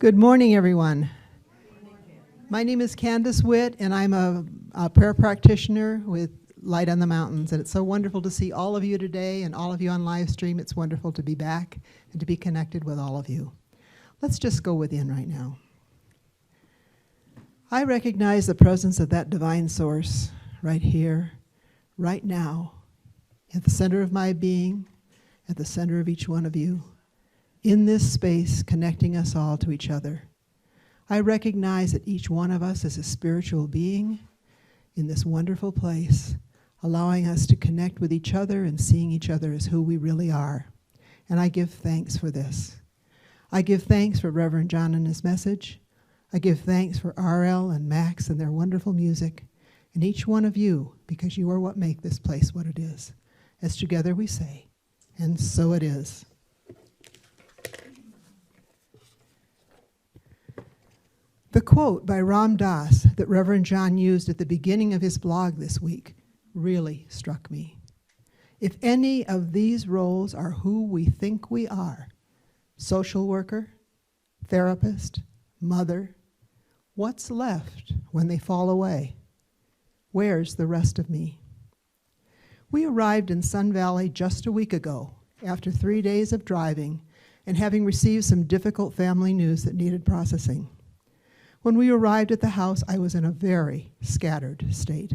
Good morning, everyone. My name is Candace Witt, and I'm a prayer practitioner with Light on the Mountains. And it's so wonderful to see all of you today and all of you on live stream. It's wonderful to be back and to be connected with all of you. Let's just go within right now. I recognize the presence of that divine source right here, right now, at the center of my being, at the center of each one of you, in this space connecting us all to each other. I recognize that each one of us is a spiritual being in this wonderful place, allowing us to connect with each other and seeing each other as who we really are. And I give thanks for this. I give thanks for Reverend John and his message. I give thanks for RL and Max and their wonderful music, and each one of you, because you are what make this place what it is. As together we say, and so it is. The quote by Ram Dass that Reverend John used at the beginning of his blog this week really struck me. If any of these roles are who we think we are, social worker, therapist, mother, what's left when they fall away? Where's the rest of me? We arrived in Sun Valley just a week ago after 3 days of driving and having received some difficult family news that needed processing. When we arrived at the house, I was in a very scattered state.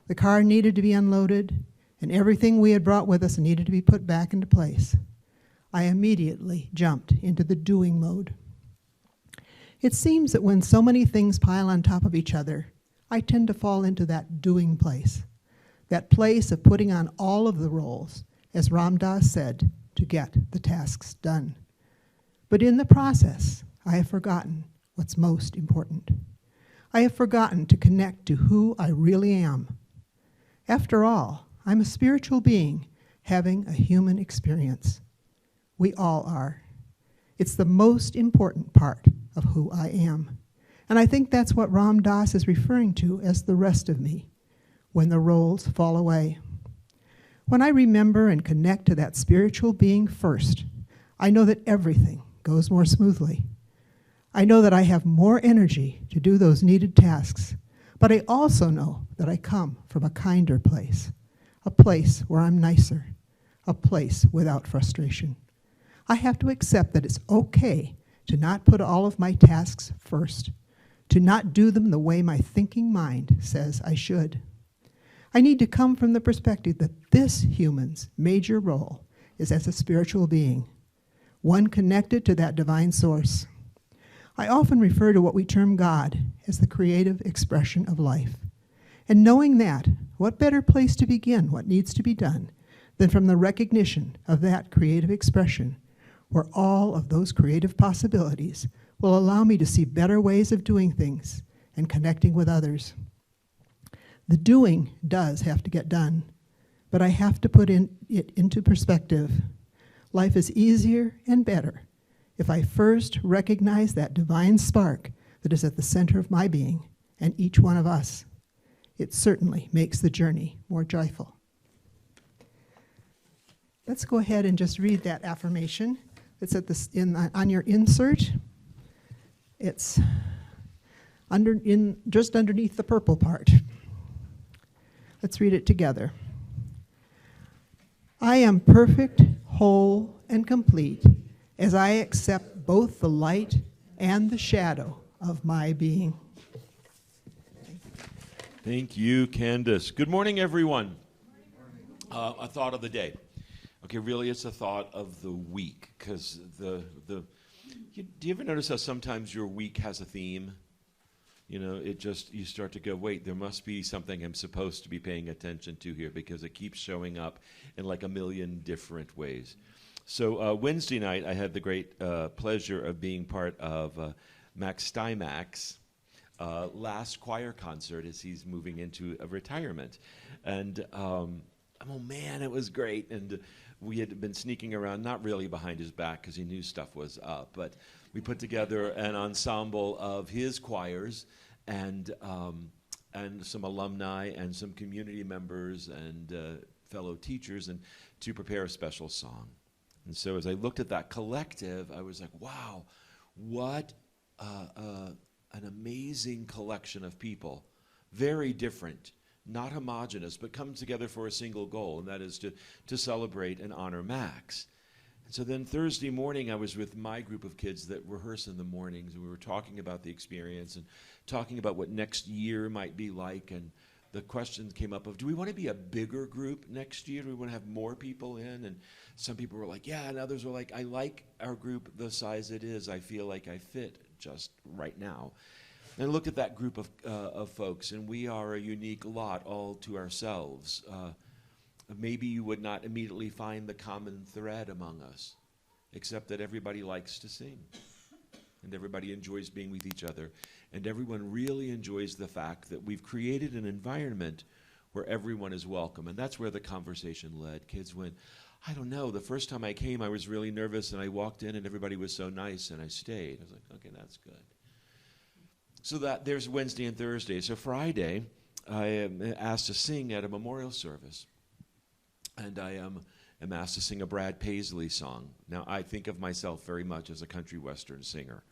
The car needed to be unloaded, and everything we had brought with us needed to be put back into place. I immediately jumped into the doing mode. It seems that when so many things pile on top of each other, I tend to fall into that doing place, that place of putting on all of the roles, as Ram Dass said, to get the tasks done. But in the process, I have forgotten what's most important. I have forgotten to connect to who I really am. After all, I'm a spiritual being having a human experience. We all are. It's the most important part of who I am. And I think that's what Ram Dass is referring to as the rest of me, when the roles fall away. When I remember and connect to that spiritual being first, I know that everything goes more smoothly. I know that I have more energy to do those needed tasks, but I also know that I come from a kinder place, a place where I'm nicer, a place without frustration. I have to accept that it's okay to not put all of my tasks first, to not do them the way my thinking mind says I should. I need to come from the perspective that this human's major role is as a spiritual being, one connected to that divine source. I often refer to what we term God as the creative expression of life. And knowing that, what better place to begin what needs to be done than from the recognition of that creative expression, where all of those creative possibilities will allow me to see better ways of doing things and connecting with others. The doing does have to get done, but I have to put it into perspective. Life is easier and better if I first recognize that divine spark that is at the center of my being and each one of us. It certainly makes the journey more joyful. Let's go ahead and just read that affirmation. It's at on your insert. It's just underneath the purple part. Let's read it together. I am perfect, whole, and complete as I accept both the light and the shadow of my being. Thank you, Candace. Good morning, everyone. A thought of the day. Okay, really, it's a thought of the week, because do you ever notice how sometimes your week has a theme? You know, you start to go, wait, there must be something I'm supposed to be paying attention to here, because it keeps showing up in like a million different ways. So Wednesday night, I had the great pleasure of being part of Max Steinmach's last choir concert as he's moving into a retirement. And, oh man, it was great. And we had been sneaking around, not really behind his back because he knew stuff was up, but we put together an ensemble of his choirs and some alumni and some community members and fellow teachers, and to prepare a special song. And so as I looked at that collective, I was like, wow, what an amazing collection of people, very different, not homogenous, but come together for a single goal, and that is to celebrate and honor Max. And so then Thursday morning, I was with my group of kids that rehearse in the mornings, and we were talking about the experience and talking about what next year might be like, and the question came up of, do we want to be a bigger group next year? Do we want to have more people in? And some people were like, yeah, and others were like, I like our group the size it is. I feel like I fit just right now. And I looked at that group of folks, and we are a unique lot all to ourselves. Maybe you would not immediately find the common thread among us, except that everybody likes to sing, and everybody enjoys being with each other, and everyone really enjoys the fact that we've created an environment where everyone is welcome, and that's where the conversation led. Kids went, I don't know, the first time I came I was really nervous, and I walked in and everybody was so nice, and I stayed. I was like, okay, that's good. So that there's Wednesday and Thursday. So Friday, I am asked to sing at a memorial service, and I am asked to sing a Brad Paisley song. Now, I think of myself very much as a country western singer.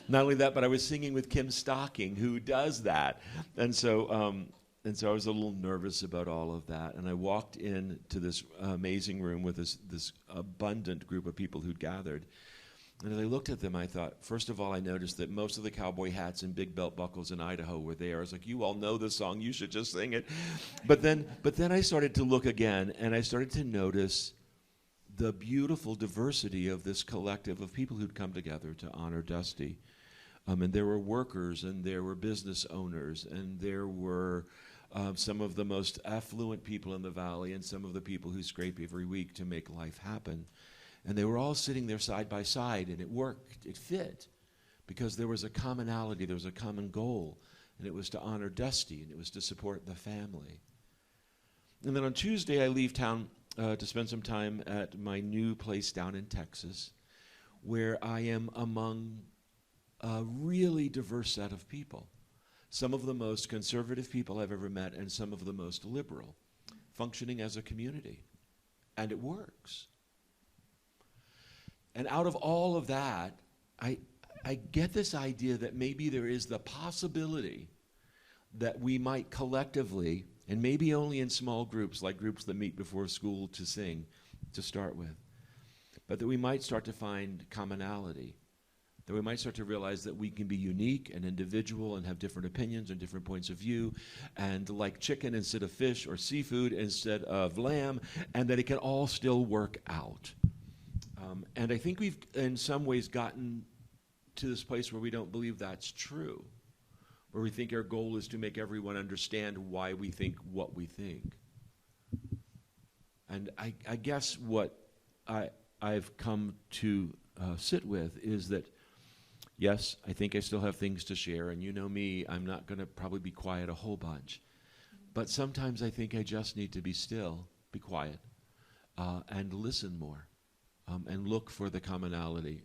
Not only that, but I was singing with Kim Stocking, who does that. And so I was a little nervous about all of that. And I walked into this amazing room with this abundant group of people who'd gathered. And as I looked at them, I thought, first of all, I noticed that most of the cowboy hats and big belt buckles in Idaho were there. I was like, you all know this song, you should just sing it. But then I started to look again, and I started to notice the beautiful diversity of this collective of people who'd come together to honor Dusty. And there were workers, and there were business owners, and there were some of the most affluent people in the valley, and some of the people who scrape every week to make life happen. And they were all sitting there side by side, and it worked, it fit, because there was a commonality, there was a common goal, and it was to honor Dusty, and it was to support the family. And then on Tuesday, I leave town to spend some time at my new place down in Texas, where I am among a really diverse set of people. Some of the most conservative people I've ever met, and some of the most liberal, functioning as a community. And it works. And out of all of that, I get this idea that maybe there is the possibility that we might collectively, and maybe only in small groups, like groups that meet before school to sing, to start with, but that we might start to find commonality, that we might start to realize that we can be unique and individual and have different opinions and different points of view, and like chicken instead of fish, or seafood instead of lamb, and that it can all still work out. And I think we've, in some ways, gotten to this place where we don't believe that's true, where we think our goal is to make everyone understand why we think what we think. And I guess what I've come to sit with is that, yes, I think I still have things to share, and you know me, I'm not going to probably be quiet a whole bunch. But sometimes I think I just need to be still, be quiet, and listen more. And look for the commonality.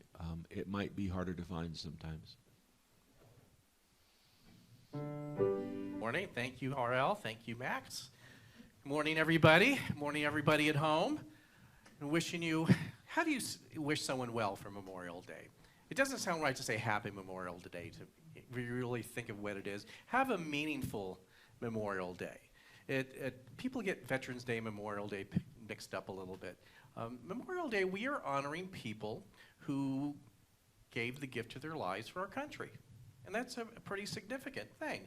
It might be harder to find sometimes. Morning. Thank you, RL. Thank you, Max. Good morning, everybody. Good morning, everybody at home. And wishing you, how do you wish someone well for Memorial Day? It doesn't sound right to say Happy Memorial Day to really think of what it is. Have a meaningful Memorial Day. People get Veterans Day, Memorial Day mixed up a little bit. Memorial Day, we are honoring people who gave the gift of their lives for our country. And that's a pretty significant thing.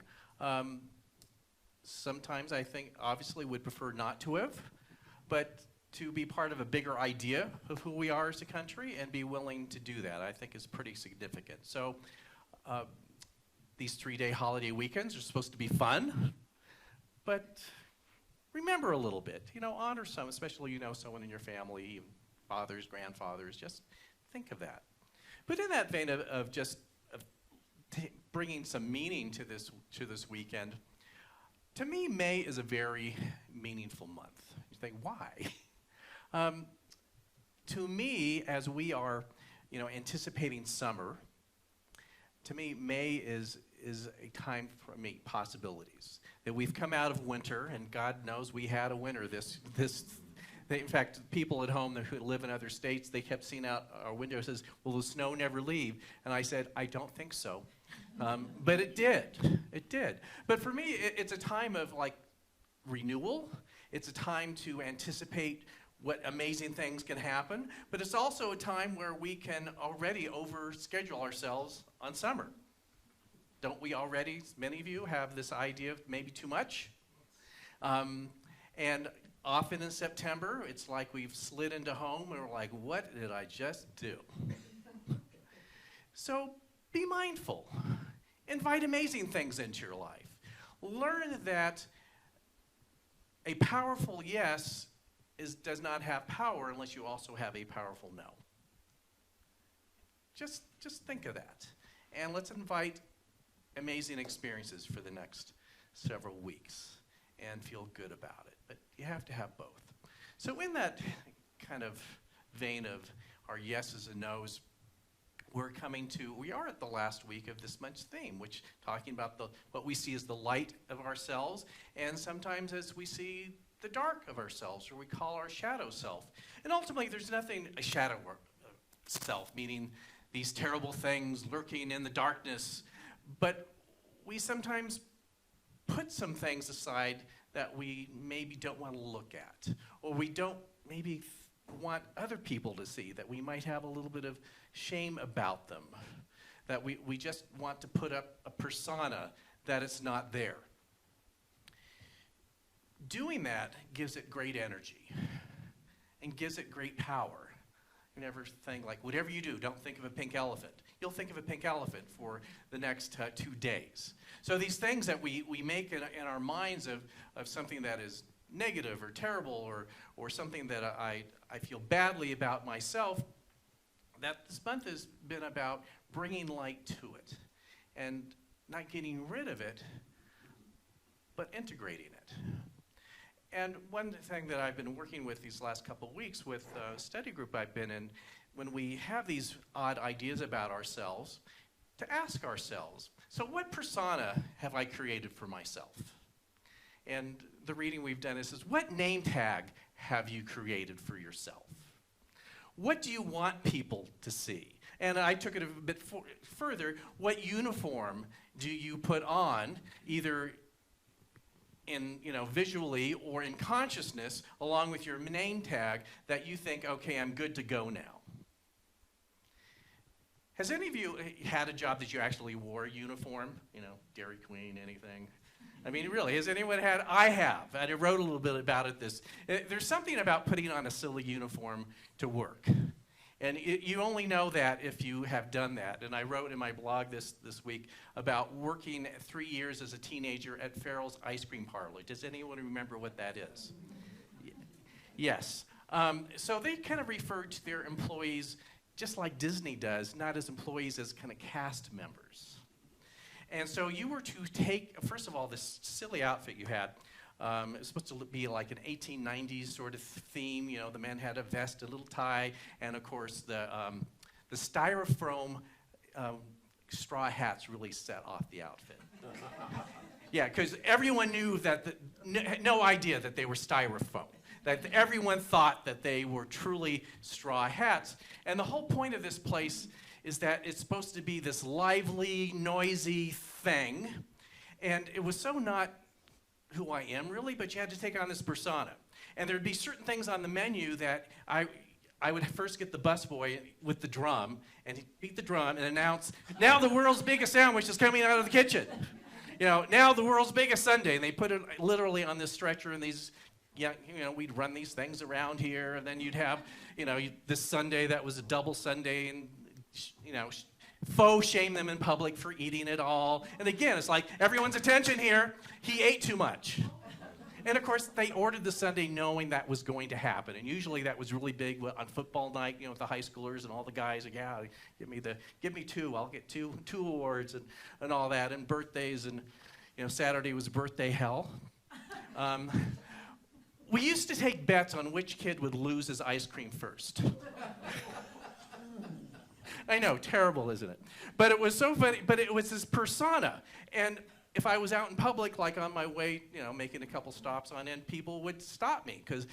Sometimes I think, obviously, would prefer not to have, but to be part of a bigger idea of who we are as a country and be willing to do that, I think is pretty significant. So these 3-day holiday weekends are supposed to be fun, but remember a little bit, honor some, especially someone in your family, fathers, grandfathers, just think of that. But in that vein of bringing some meaning to this weekend, to me, May is a very meaningful month. You think, why? To me, as we are, anticipating summer, to me, May is a time for possibilities. That we've come out of winter, and God knows we had a winter this In fact, people at home who live in other states, they kept seeing out our window, says, will the snow never leave? And I said, I don't think so. But it did. It did. But for me, it's a time of like renewal. It's a time to anticipate what amazing things can happen. But it's also a time where we can already overschedule ourselves on summer. Don't we already, many of you, have this idea of maybe too much? And often in September, it's like we've slid into home and we're like, what did I just do? So be mindful. Invite amazing things into your life. Learn that a powerful yes does not have power unless you also have a powerful no. Just think of that. And let's invite amazing experiences for the next several weeks and feel good about it. But you have to have both. So in that kind of vein of our yeses and nos, we are at the last week of this month's theme, which talking about what we see as the light of ourselves, and sometimes as we see the dark of ourselves, or we call our shadow self. And ultimately, there's nothing, a shadow self, meaning these terrible things lurking in the darkness, but we sometimes put some things aside that we maybe don't want to look at, or we don't maybe want other people to see, that we might have a little bit of shame about them, that we just want to put up a persona that it's not there. Doing that gives it great energy and gives it great power. You never think like, whatever you do, don't think of a pink elephant. You'll think of a pink elephant for the next 2 days. So these things that we make in our minds of something that is negative or terrible or something that I feel badly about myself, that this month has been about bringing light to it and not getting rid of it, but integrating it. And one thing that I've been working with these last couple of weeks with a study group I've been in, when we have these odd ideas about ourselves, to ask ourselves, so what persona have I created for myself? And the reading we've done is, what name tag have you created for yourself? What do you want people to see? And I took it a bit further, what uniform do you put on, either in, visually or in consciousness, along with your name tag, that you think, okay, I'm good to go now? Has any of you had a job that you actually wore a uniform? Dairy Queen, anything? I mean, really, has anyone had? I have. I wrote a little bit about it. There's something about putting on a silly uniform to work. And you only know that if you have done that. And I wrote in my blog this week about working 3 years as a teenager at Farrell's Ice Cream Parlor. Does anyone remember what that is? Yes. So they kind of referred to their employees just like Disney does, not as employees, as kind of cast members. And so you were to take, first of all, this silly outfit you had. It was supposed to be like an 1890s sort of theme. The men had a vest, a little tie, and of course the styrofoam straw hats really set off the outfit. Yeah, because everyone knew that, no idea that they were styrofoam. That everyone thought that they were truly straw hats. And the whole point of this place is that it's supposed to be this lively, noisy thing. And it was so not who I am, really, but you had to take on this persona. And there'd be certain things on the menu that I would first get the busboy with the drum, and he'd beat the drum and announce, now the world's biggest sandwich is coming out of the kitchen. Now the world's biggest sundae. And they put it literally on this stretcher, and these, we'd run these things around here, and then you'd have, this sundae that was a double sundae, and, faux shame them in public for eating it all. And again, it's like, everyone's attention here, he ate too much. And of course, they ordered the sundae knowing that was going to happen. And usually that was really big on football night, with the high schoolers and all the guys, like, yeah, give me two, I'll get two awards and all that, and birthdays, and Saturday was birthday hell. We used to take bets on which kid would lose his ice cream first. I know, terrible, isn't it? But it was so funny, but it was this persona. And if I was out in public, like on my way, making a couple stops on end, people would stop me, because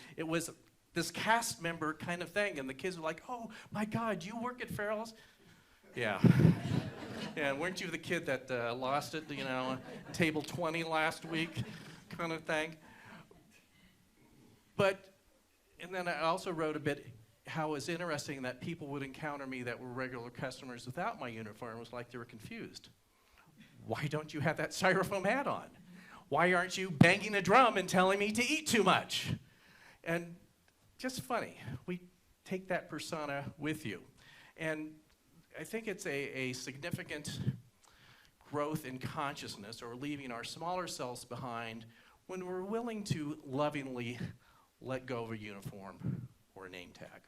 this cast member kind of thing. And the kids were like, oh, my God, you work at Farrell's? Yeah. Yeah, weren't you the kid that lost it, table 20 last week kind of thing? And then I also wrote a bit how it was interesting that people would encounter me that were regular customers without my uniform. It was like they were confused. Why don't you have that styrofoam hat on? Why aren't you banging a drum and telling me to eat too much? And just funny, we take that persona with you. And I think it's a significant growth in consciousness, or leaving our smaller selves behind, when we're willing to lovingly let go of a uniform or a name tag.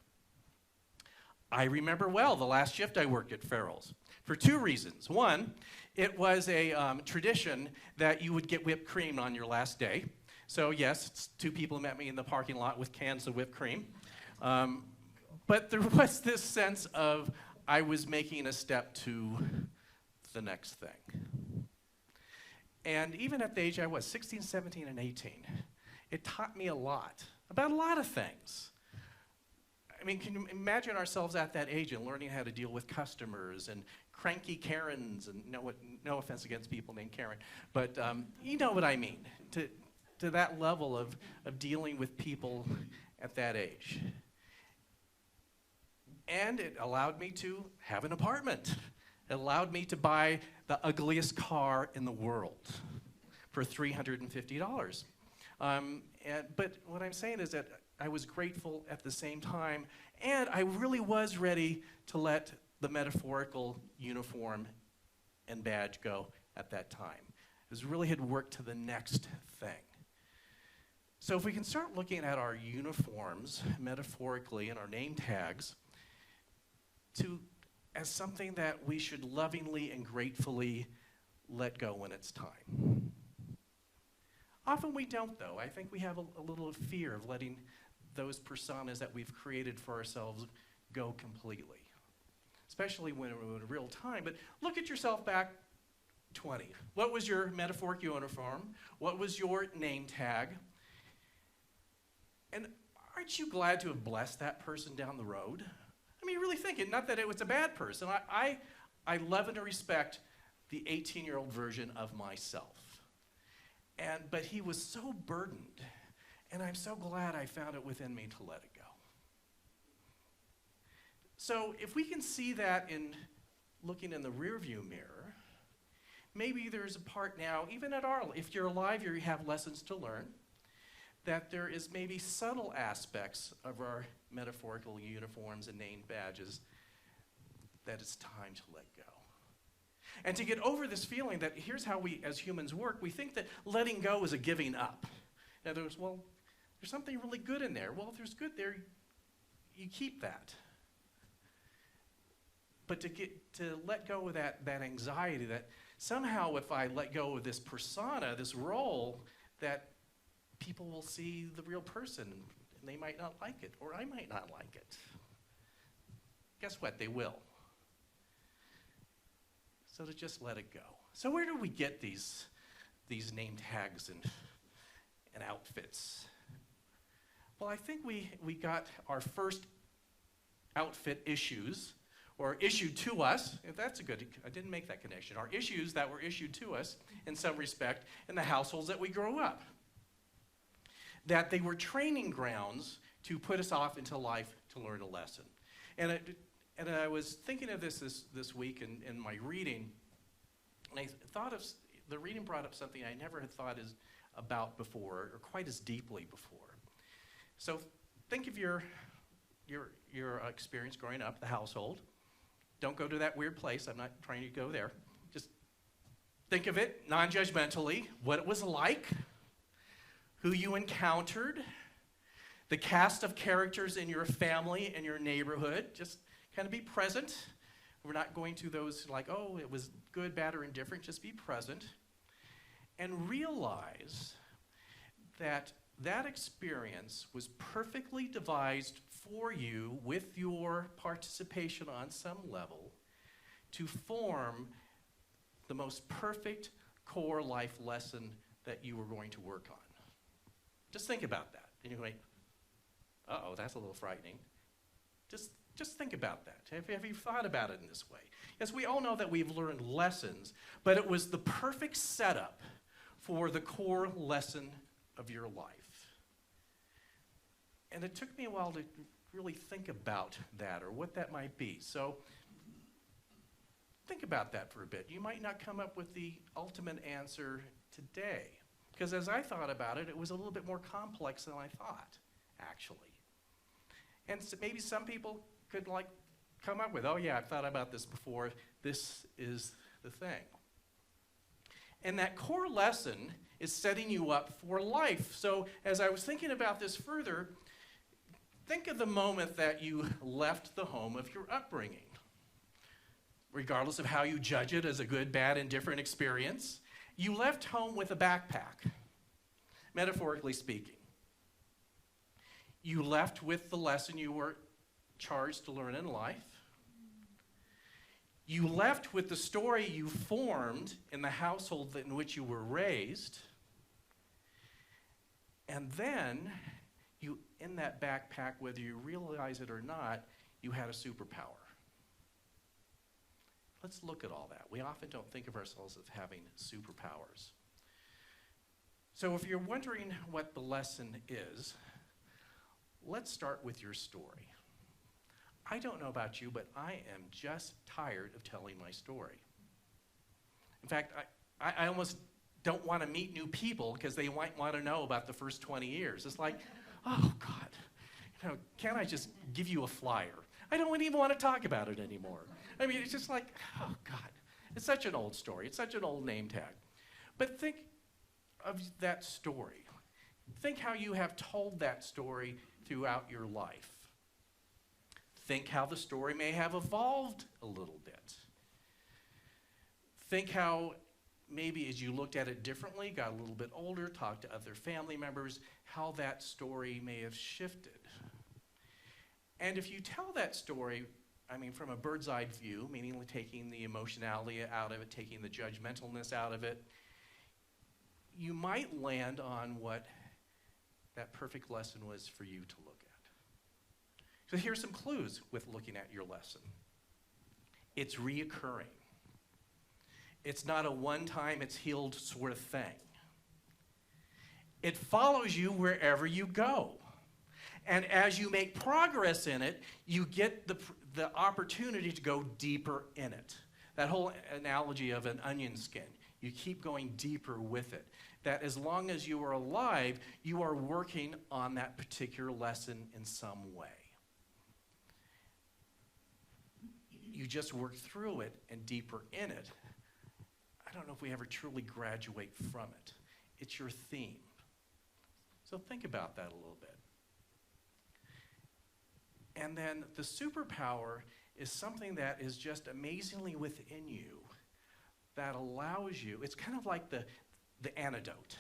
I remember well the last shift I worked at Farrell's for two reasons. One, it was a tradition that you would get whipped cream on your last day. So yes, two people met me in the parking lot with cans of whipped cream. But there was this sense of I was making a step to the next thing. And even at the age I was, 16, 17, and 18, it taught me a lot about a lot of things. I mean, can you imagine ourselves at that age and learning how to deal with customers and cranky Karens, and no offense against people named Karen, but you know what I mean, to that level of dealing with people at that age. And it allowed me to have an apartment. It allowed me to buy the ugliest car in the world for $350. But what I'm saying is that I was grateful at the same time, and I really was ready to let the metaphorical uniform and badge go at that time. It really had worked to the next thing. So if we can start looking at our uniforms metaphorically and our name tags as something that we should lovingly and gratefully let go when it's time. Often we don't, though. I think we have a little fear of letting those personas that we've created for ourselves go completely, especially when we're in real time. But look at yourself back 20. What was your metaphoric uniform? What was your name tag? And aren't you glad to have blessed that person down the road? I mean, really think it, not that it was a bad person. I love and respect the 18-year-old version of myself. But he was so burdened, and I'm so glad I found it within me to let it go. So if we can see that in looking in the rearview mirror, maybe there's a part now, even if you're alive, you have lessons to learn, that there is maybe subtle aspects of our metaphorical uniforms and named badges that it's time to let go. And to get over this feeling that here's how we as humans work, we think that letting go is a giving up. In other words, well, there's something really good in there. Well, if there's good there, you keep that. But to let go of that anxiety that somehow if I let go of this persona, this role, that people will see the real person and they might not like it, or I might not like it. Guess what? They will. So to just let it go. So where do we get these name tags and outfits? Well, I think we got our first outfit issues, or issued to us. That's a good, I didn't make that connection. Our issues that were issued to us in some respect in the households that we grew up. That they were training grounds to put us off into life to learn a lesson. And I was thinking of this week in my reading, and I thought of, the reading brought up something I never had thought about before, or quite as deeply before. So think of your experience growing up, the household. Don't go to that weird place, I'm not trying to go there. Just think of it non-judgmentally, what it was like, who you encountered, the cast of characters in your family and your neighborhood. Just kind of be present. We're not going to those like, oh, it was good, bad, or indifferent. Just be present. And realize that that experience was perfectly devised for you with your participation on some level to form the most perfect core life lesson that you were going to work on. Just think about that. And you're like, Uh-oh, that's a little frightening. Just think about that. Have you thought about it in this way? Yes, we all know that we've learned lessons, but it was the perfect setup for the core lesson of your life. And it took me a while to really think about that or what that might be. So think about that for a bit. You might not come up with the ultimate answer today, because as I thought about it, it was a little bit more complex than I thought, actually. And so maybe some people could come up with, oh yeah, I've thought about this before, this is the thing. And that core lesson is setting you up for life. So as I was thinking about this further, think of the moment that you left the home of your upbringing. Regardless of how you judge it as a good, bad, indifferent experience, you left home with a backpack, metaphorically speaking. You left with the lesson you were charged to learn in life. You left with the story you formed in the household in which you were raised. And then, in that backpack, whether you realize it or not, you had a superpower. Let's look at all that. We often don't think of ourselves as having superpowers. So if you're wondering what the lesson is, let's start with your story. I don't know about you, but I am just tired of telling my story. In fact, I almost don't want to meet new people because they might want to know about the first 20 years. It's like, oh God, can't I just give you a flyer? I don't even want to talk about it anymore. I mean, it's just like, oh God, it's such an old story. It's such an old name tag. But think of that story. Think how you have told that story throughout your life. Think how the story may have evolved a little bit. Think how maybe as you looked at it differently, got a little bit older, talked to other family members, how that story may have shifted. And if you tell that story, from a bird's eye view, meaning taking the emotionality out of it, taking the judgmentalness out of it, you might land on what that perfect lesson was for you to look at. So here's some clues with looking at your lesson. It's reoccurring. It's not a one-time, it's healed sort of thing. It follows you wherever you go. And as you make progress in it, you get the opportunity to go deeper in it. That whole analogy of an onion skin. You keep going deeper with it. That as long as you are alive, you are working on that particular lesson in some way. You just work through it and deeper in it. I don't know if we ever truly graduate from it. It's your theme. So think about that a little bit. And then the superpower is something that is just amazingly within you that allows you, it's kind of like the antidote.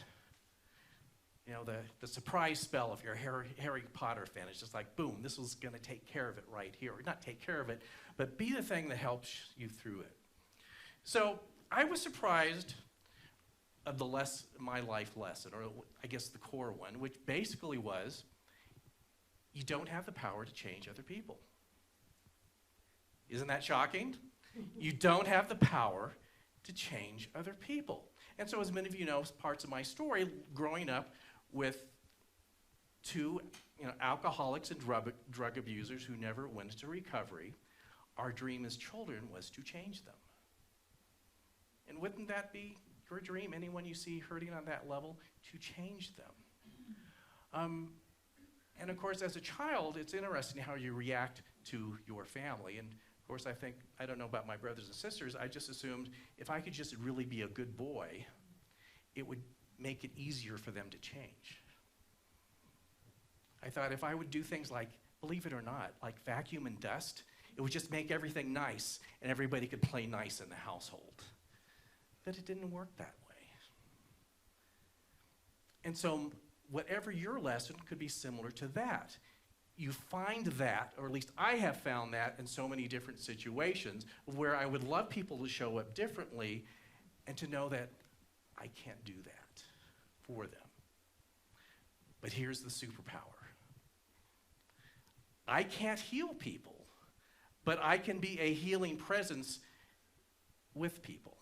The surprise spell if you're a Harry Potter fan. It's just like, boom, this is going to take care of it right here. Or not take care of it, but be the thing that helps you through it. So I was surprised of my life lesson, or I guess the core one, which basically was, you don't have the power to change other people. Isn't that shocking? You don't have the power to change other people. And so as many of you know, parts of my story, growing up with two alcoholics and drug abusers who never went into recovery, our dream as children was to change them. And wouldn't that be your dream, anyone you see hurting on that level, to change them? And of course, as a child, it's interesting how you react to your family. And of course, I don't know about my brothers and sisters, I just assumed if I could just really be a good boy, it would make it easier for them to change. I thought if I would do things like, believe it or not, like vacuum and dust, it would just make everything nice and everybody could play nice in the household. But it didn't work that way. And so whatever your lesson could be similar to that. You find that, or at least I have found that in so many different situations where I would love people to show up differently and to know that I can't do that for them. But here's the superpower. I can't heal people, but I can be a healing presence with people.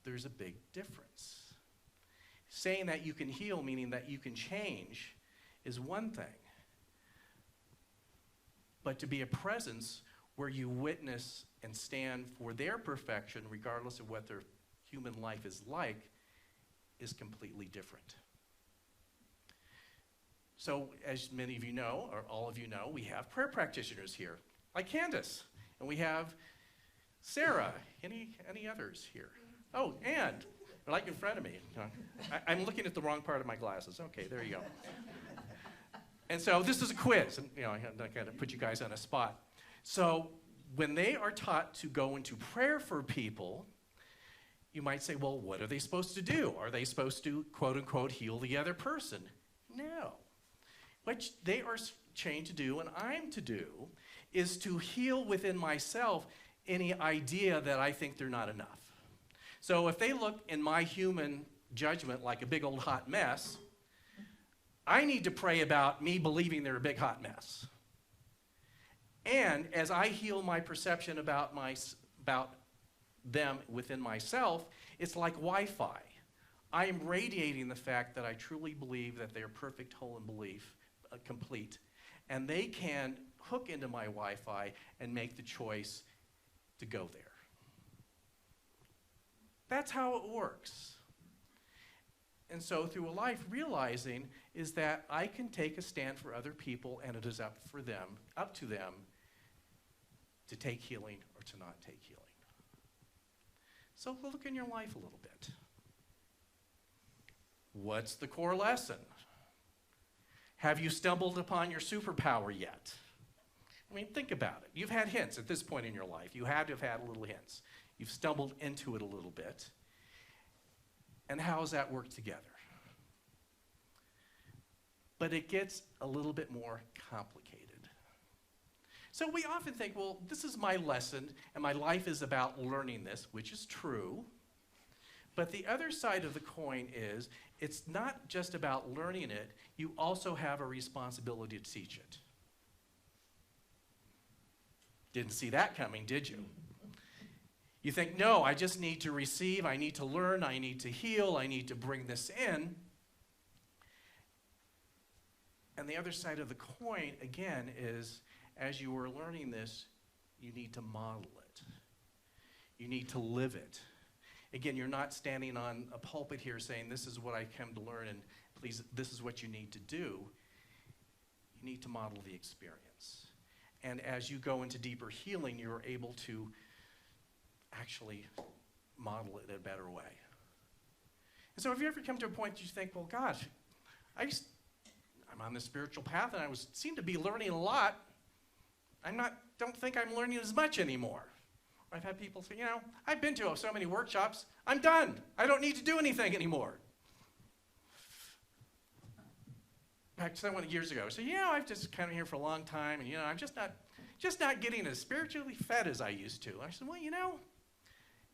There's a big difference. Saying that you can heal, meaning that you can change, is one thing. But to be a presence where you witness and stand for their perfection, regardless of what their human life is like, is completely different. So, as many of you know, or all of you know, we have prayer practitioners here, like Candace, and we have Sarah. Any others here? Oh, and like in front of me. I'm looking at the wrong part of my glasses. Okay, there you go. And so this is a quiz, and I'm not going to put you guys on a spot. So when they are taught to go into prayer for people, you might say, well, what are they supposed to do? Are they supposed to, quote unquote, heal the other person? No. What they are trained to do, and I'm to do, is to heal within myself any idea that I think they're not enough. So if they look in my human judgment like a big old hot mess, I need to pray about me believing they're a big hot mess. And as I heal my perception about them within myself, it's like Wi-Fi. I am radiating the fact that I truly believe that they are perfect, whole, and complete. And they can hook into my Wi-Fi and make the choice to go there. That's how it works. And so through a life realizing is that I can take a stand for other people, and it is up to them to take healing or to not take healing. So look in your life a little bit. What's the core lesson? Have you stumbled upon your superpower yet? I mean, think about it. You've had hints at this point in your life. You had to have had little hints. You've stumbled into it a little bit. And how does that work together? But it gets a little bit more complicated. So we often think, well, this is my lesson, and my life is about learning this, which is true. But the other side of the coin is, it's not just about learning it, you also have a responsibility to teach it. Didn't see that coming, did you? You think, no, I just need to receive, I need to learn, I need to heal, I need to bring this in. And the other side of the coin, again, is as you are learning this, you need to model it. You need to live it. Again, you're not standing on a pulpit here saying, this is what I come to learn, and please, this is what you need to do. You need to model the experience. And as you go into deeper healing, you're able to actually model it in a better way. And so if you ever come to a point that you think, well, gosh, I'm on this spiritual path and I seem to be learning a lot. Don't think I'm learning as much anymore. I've had people say, I've been to so many workshops, I'm done. I don't need to do anything anymore. In fact, someone years ago said, I've just come here for a long time, and I'm just not getting as spiritually fed as I used to. I said, well,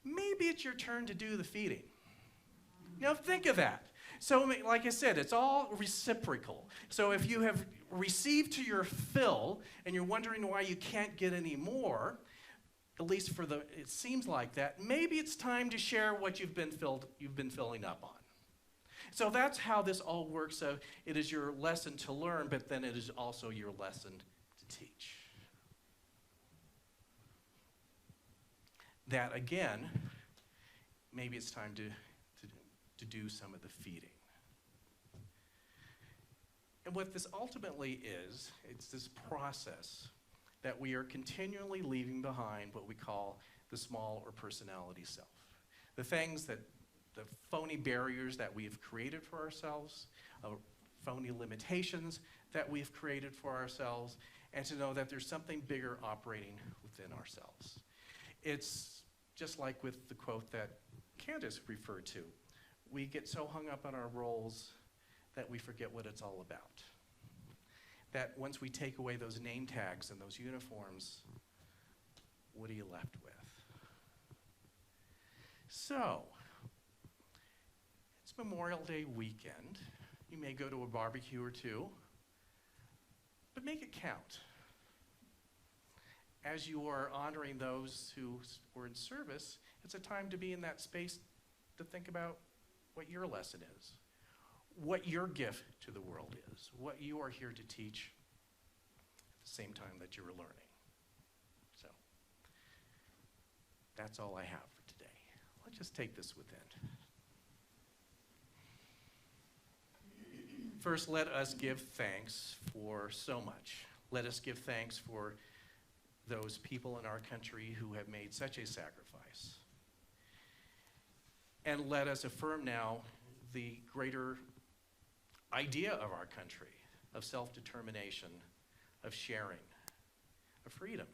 maybe it's your turn to do the feeding. Think of that. So, like I said, it's all reciprocal. So if you have received to your fill and you're wondering why you can't get any more, at least it seems like that, maybe it's time to share what you've been filling up on. So that's how this all works. So it is your lesson to learn, but then it is also your lesson to teach. That, again, maybe it's time to do some of the feeding. And what this ultimately is, it's this process that we are continually leaving behind what we call the small or personality self. The things the phony barriers that we've created for ourselves, phony limitations that we've created for ourselves, and to know that there's something bigger operating within ourselves. It's just like with the quote that Candace referred to. We get so hung up on our roles that we forget what it's all about. That once we take away those name tags and those uniforms, what are you left with? So, it's Memorial Day weekend. You may go to a barbecue or two. but make it count. As you are honoring those who were in service, it's a time to be in that space to think about what your lesson is, what your gift to the world is, what you are here to teach at the same time that you're learning. So, that's all I have for today. Let's just take this within. First, let us give thanks for so much. Let us give thanks for those people in our country who have made such a sacrifice. And let us affirm now the greater idea of our country, of self-determination, of sharing, of freedom.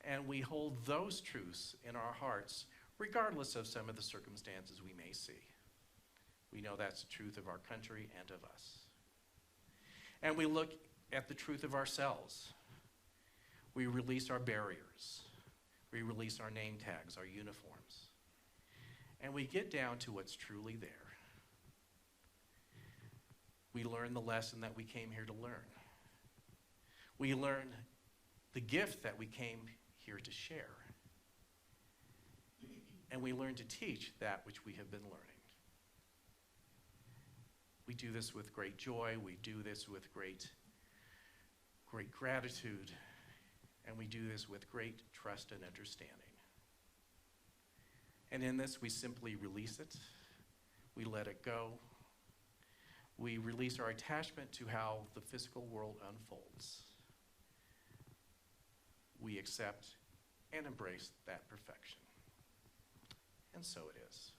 And we hold those truths in our hearts, regardless of some of the circumstances we may see. We know that's the truth of our country and of us. And we look at the truth of ourselves. We release our barriers. We release our name tags, our uniforms. And we get down to what's truly there. We learn the lesson that we came here to learn. We learn the gift that we came here to share. And we learn to teach that which we have been learning. We do this with great joy. We do this with great gratitude. And we do this with great trust and understanding. And in this, we simply release it. We let it go. We release our attachment to how the physical world unfolds. We accept and embrace that perfection. And so it is.